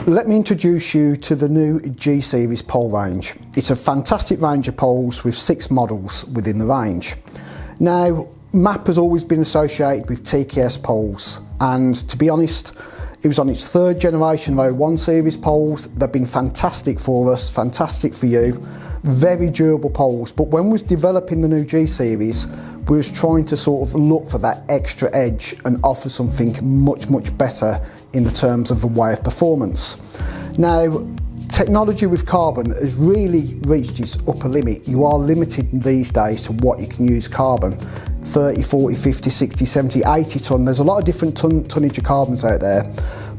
Let me introduce you to the new G-Series pole range. It's a fantastic range of poles with 6 models within the range. Now, MAP has always been associated with TKS Poles, and to be honest, it was on its 3rd generation of 01 series poles. They've been fantastic for us, fantastic for you, very durable poles. But when we was developing the new G-Series, we was trying to sort of look for that extra edge and offer something much better in the terms of the way of performance. Now, technology with carbon has really reached its upper limit. You are limited these days to what you can use carbon. 30, 40, 50, 60, 70, 80 tonne. There's a lot of different tonnage of carbons out there,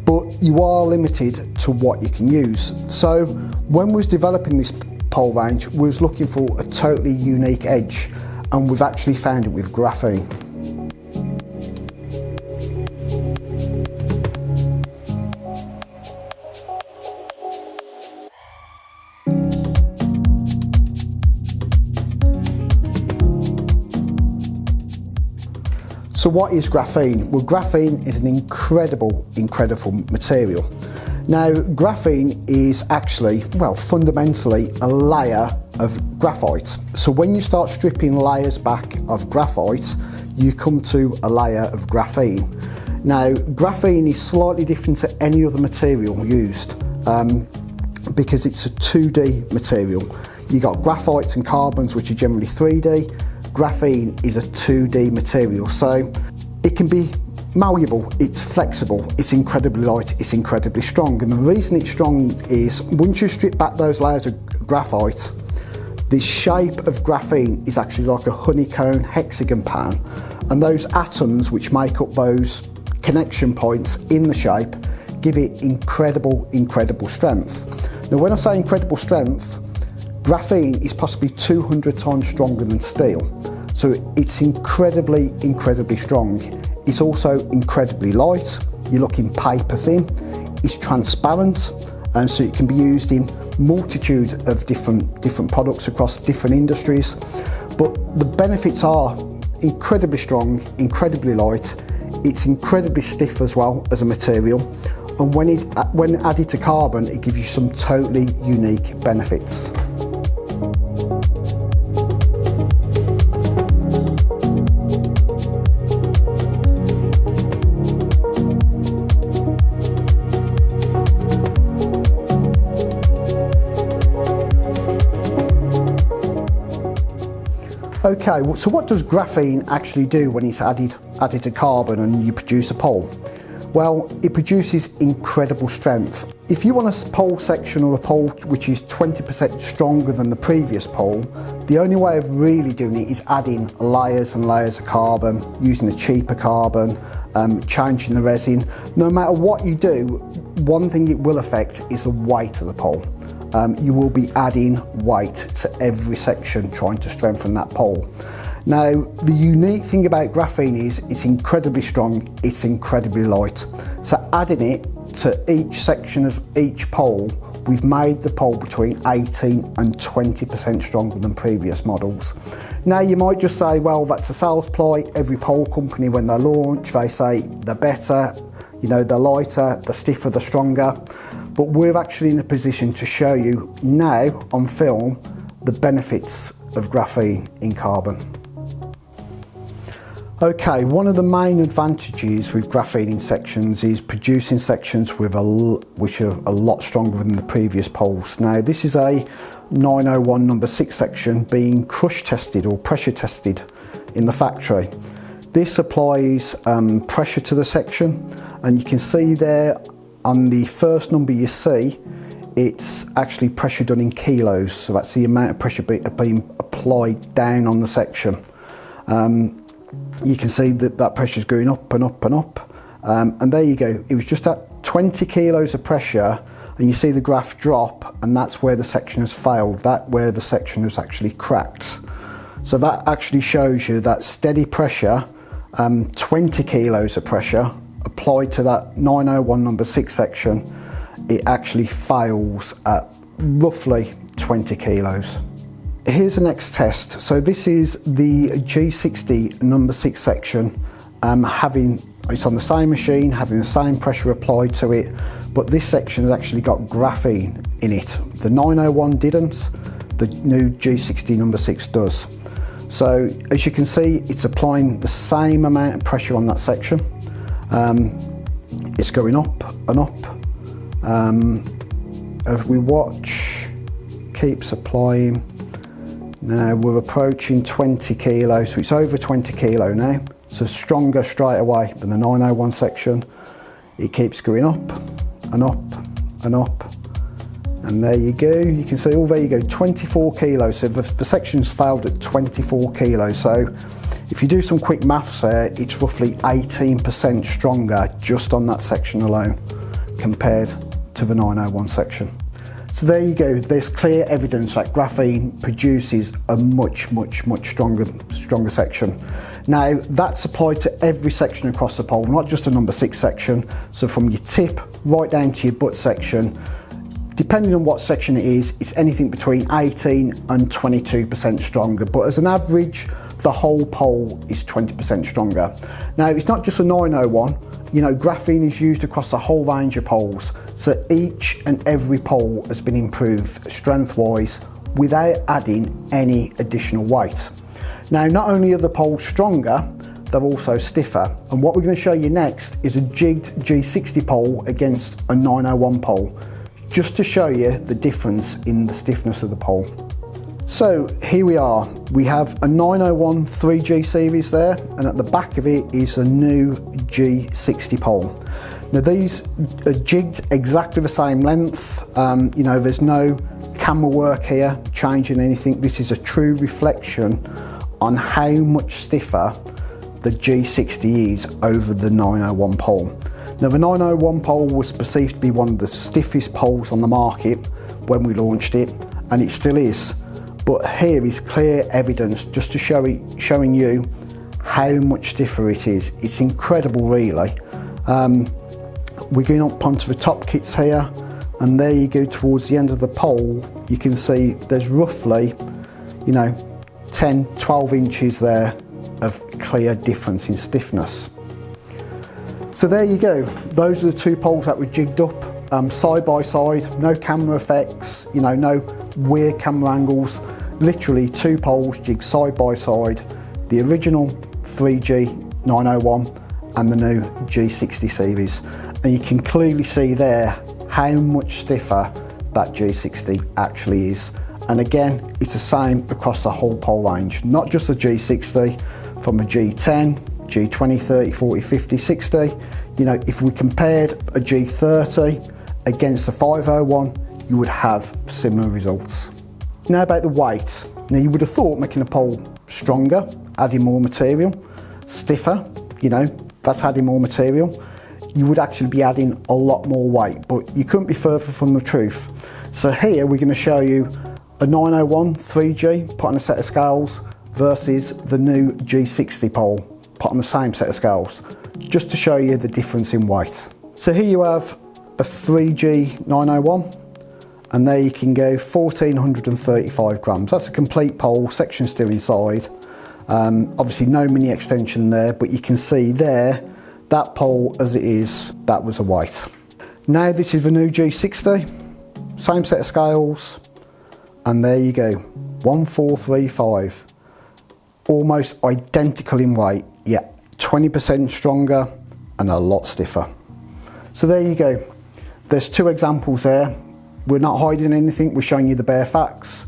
but you are limited to what you can use. So when we was developing this pole range, we was looking for a totally unique edge, and we've actually found it with graphene. So what is graphene? Well, graphene is an incredible material. Now, graphene is actually, well, fundamentally a layer of graphite. So when you start stripping layers back of graphite, you come to a layer of graphene. Now, graphene is slightly different to any other material used because it's a 2D material. You got graphites and carbons, which are generally 3D. Graphene is a 2D material, so it can be malleable, it's flexible, it's incredibly light, it's incredibly strong. And the reason it's strong is once you strip back those layers of graphite, the shape of graphene is actually like a honeycomb hexagon pattern, and those atoms which make up those connection points in the shape give it incredible strength. Now, when I say incredible strength, graphene is possibly 200 times stronger than steel, so it's incredibly strong. It's also incredibly light. You're looking paper thin. It's transparent, and so it can be used in multitude of different products across different industries. But the benefits are incredibly strong, incredibly light. It's incredibly stiff as well as a material, and when added to carbon, it gives you some totally unique benefits. Okay, so what does graphene actually do when it's added to carbon and you produce a pole? Well, it produces incredible strength. If you want a pole section or a pole which is 20% stronger than the previous pole, the only way of really doing it is adding layers and layers of carbon, using a cheaper carbon, changing the resin. No matter what you do, one thing it will affect is the weight of the pole. You will be adding weight to every section trying to strengthen that pole. Now, the unique thing about graphene is it's incredibly strong, it's incredibly light. So adding it to each section of each pole, we've made the pole between 18 and 20% stronger than previous models. Now, you might just say, well, that's a sales ploy. Every pole company, when they launch, they say they're better, you know, they're lighter, they're stiffer, they're stronger. But we're actually in a position to show you now on film the benefits of graphene in carbon. Okay, one of the main advantages with graphene in sections is producing sections which are a lot stronger than the previous poles. Now, this is a 901 number 6 section being crush tested or pressure tested in the factory. This applies pressure to the section, and you can see there on the first number you see, it's actually pressure done in kilos, so that's the amount of pressure being applied down on the section. You can see that pressure is going up and up and up, and there you go. It was just at 20 kilos of pressure, and you see the graph drop, and that's where the section has failed, that's where the section has actually cracked. So that actually shows you that steady pressure, 20 kilos of pressure applied to that 901 number 6 section, it actually fails at roughly 20 kilos. Here's the next test. So this is the G60 number 6 section having It's on the same machine, having the same pressure applied to it, but this section has actually got graphene in it. The 901 didn't, the new G60 number 6 does. So as you can see, it's applying the same amount of pressure on that section. It's going up and up. As we watch, keeps applying. Now we're approaching 20 kilos, so it's over 20 kilo now. So stronger straight away than the 901 section. It keeps going up and up and up. And there you go, you can see, oh there you go, 24 kilos. So the section's failed at 24 kilos. So if you do some quick maths there, it's roughly 18% stronger just on that section alone compared to the 901 section. So there you go, there's clear evidence that graphene produces a much stronger section. Now that's applied to every section across the pole, not just a number 6 section. So from your tip right down to your butt section, depending on what section it is, it's anything between 18 and 22% stronger. But as an average, the whole pole is 20% stronger. Now it's not just a 901, you know, graphene is used across the whole range of poles. So each and every pole has been improved strength-wise without adding any additional weight. Now, not only are the poles stronger, they're also stiffer. And what we're going to show you next is a jigged G60 pole against a 901 pole, just to show you the difference in the stiffness of the pole. So here we are, we have a 901 3G series there, and at the back of it is a new G60 pole. Now these are jigged exactly the same length, you know, there's no camera work here changing anything. This is a true reflection on how much stiffer the G60 is over the 901 pole. Now the 901 pole was perceived to be one of the stiffest poles on the market when we launched it, and it still is. But here is clear evidence just to showing you how much stiffer it is. It's incredible really. We're going up onto the top kits here, and there you go towards the end of the pole. You can see there's roughly, you know, 10-12 inches there of clear difference in stiffness. So there you go, those are the two poles that were jigged up side by side, no camera effects, you know, no weird camera angles, literally two poles jigged side by side, the original 3G 901 and the new G60 series. And you can clearly see there how much stiffer that G60 actually is. And again, it's the same across the whole pole range, not just the G60, from a G10, G20, 30, 40, 50, 60. You know, if we compared a G30 against a 501, you would have similar results. Now about the weight. Now you would have thought making a pole stronger, adding more material, stiffer, you know, that's adding more material. You would actually be adding a lot more weight, but you couldn't be further from the truth. So here we're going to show you a 901 3G put on a set of scales versus the new G60 pole put on the same set of scales, just to show you the difference in weight. So here you have a 3G 901, and there you can go 1435 grams. That's a complete pole, section still inside. Obviously no mini extension there, but you can see there, that pole as it is, that was a weight. Now this is the new G60, same set of scales, and there you go, 1435. Almost identical in weight, yeah, 20% stronger and a lot stiffer. So there you go. There's two examples there. We're not hiding anything, we're showing you the bare facts.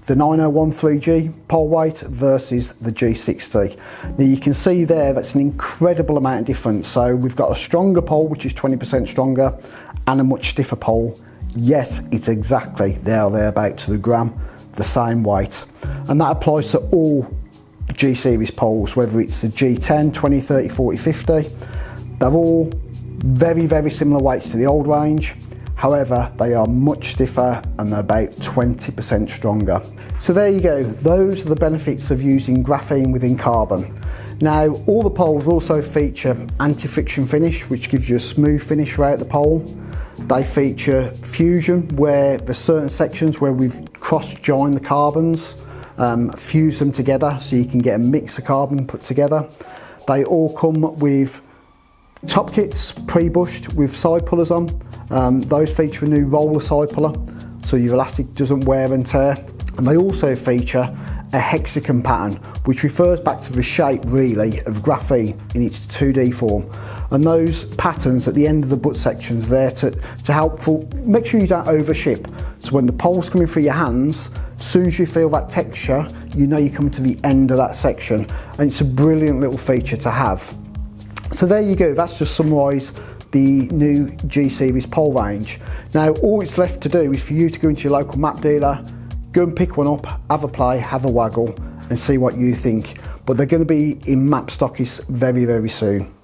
The 901 3G pole weight versus the G60. Now you can see there, that's an incredible amount of difference. So we've got a stronger pole, which is 20% stronger, and a much stiffer pole. Yes, it's exactly there or thereabouts to the gram, the same weight. And that applies to all G-Series poles, whether it's the G10, 20, 30, 40, 50. They're all very similar weights to the old range. However, they are much stiffer and they're about 20% stronger. So there you go, those are the benefits of using graphene within carbon. Now, all the poles also feature anti-friction finish, which gives you a smooth finish throughout the pole. They feature fusion, where there's certain sections where we've cross-joined the carbons, fuse them together so you can get a mix of carbon put together. They all come with Top kit's pre-bushed with side pullers on. Those feature a new roller side puller, so your elastic doesn't wear and tear. And they also feature a hexagon pattern, which refers back to the shape really of graphene in its 2D form. And those patterns at the end of the butt sections there to help make sure you don't overship. So when the pole's coming through your hands, as soon as you feel that texture, you know you're coming to the end of that section. And it's a brilliant little feature to have. So there you go, that's just summarised the new G-Series pole range. Now all it's left to do is for you to go into your local map dealer, go and pick one up, have a play, have a waggle and see what you think. But they're going to be in map stockists very, very soon.